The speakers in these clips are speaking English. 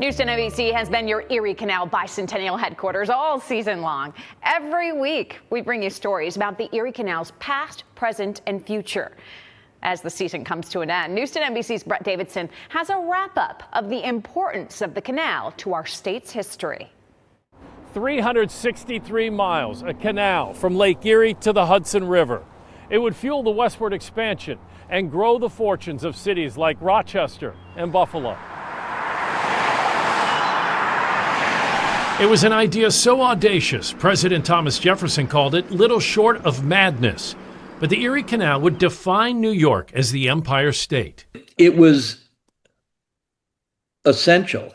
News 10 NBC has been your Erie Canal bicentennial headquarters all season long. Every week, we bring you stories about the Erie Canal's past, present, and future. As the season comes to an end, News 10 NBC's Brett Davidson has a wrap-up of the importance of the canal to our state's history. 363 miles, a canal from Lake Erie to the Hudson River. It would fuel the westward expansion and grow the fortunes of cities like Rochester and Buffalo. It was an idea so audacious, President Thomas Jefferson called it little short of madness. But the Erie Canal would define New York as the Empire State. It was essential,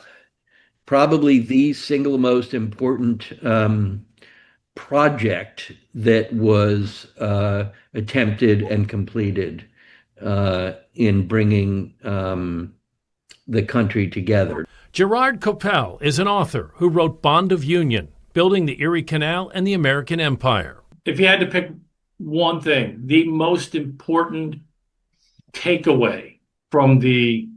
probably the single most important project that was attempted and completed in bringing the country together. Gerard Coppell is an author who wrote Bond of Union, Building the Erie Canal and the American Empire. If you had to pick one thing, the most important takeaway from the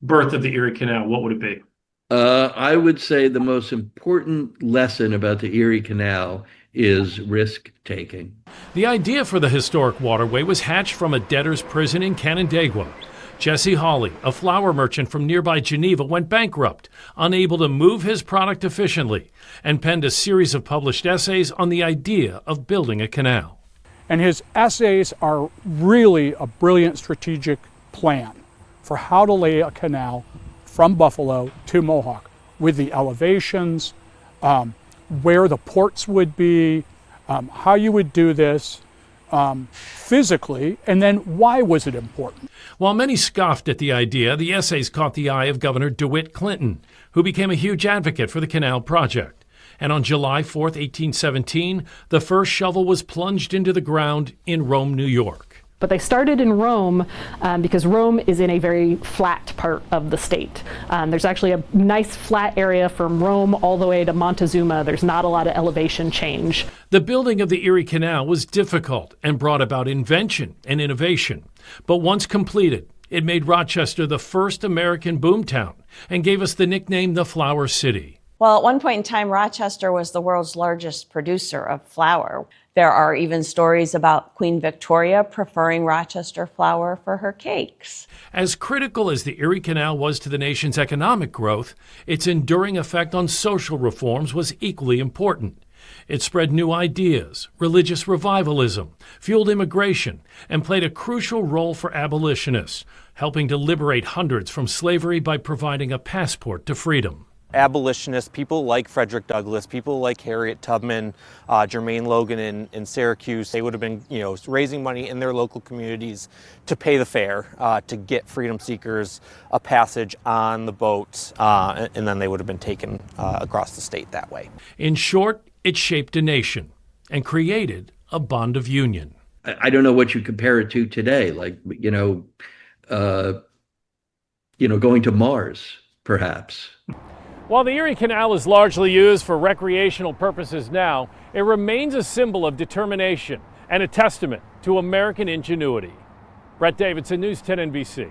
birth of the Erie Canal, what would it be? I would say the most important lesson about the Erie Canal is risk-taking. The idea for the historic waterway was hatched from a debtor's prison in Canandaigua. Jesse Hawley, a flour merchant from nearby Geneva, went bankrupt, unable to move his product efficiently, and penned a series of published essays on the idea of building a canal. And his essays are really a brilliant strategic plan for how to lay a canal from Buffalo to Mohawk, with the elevations, where the ports would be, how you would do this physically, and then why was it important. While many scoffed at the idea, the essays caught the eye of Governor DeWitt Clinton, who became a huge advocate for the canal project. And on July 4, 1817, the first shovel was plunged into the ground in Rome, New York. But they started in Rome because Rome is in a very flat part of the state. There's actually a nice flat area from Rome all the way to Montezuma. There's not a lot of elevation change. The building of the Erie Canal was difficult and brought about invention and innovation. But once completed, it made Rochester the first American boomtown and gave us the nickname the Flower City. Well, at one point in time, Rochester was the world's largest producer of flour. There are even stories about Queen Victoria preferring Rochester flour for her cakes. As critical as the Erie Canal was to the nation's economic growth, its enduring effect on social reforms was equally important. It spread new ideas, religious revivalism, fueled immigration, and played a crucial role for abolitionists, helping to liberate hundreds from slavery by providing a passport to freedom. Abolitionists, people like Frederick Douglass, people like Harriet Tubman, Jermaine Logan in Syracuse, they would have been, raising money in their local communities to pay the fare to get freedom seekers a passage on the boat, and then they would have been taken across the state that way. In short, it shaped a nation and created a bond of union. I don't know what you compare it to today, like going to Mars, perhaps. While the Erie Canal is largely used for recreational purposes now, it remains a symbol of determination and a testament to American ingenuity. Brett Davidson, News 10 NBC.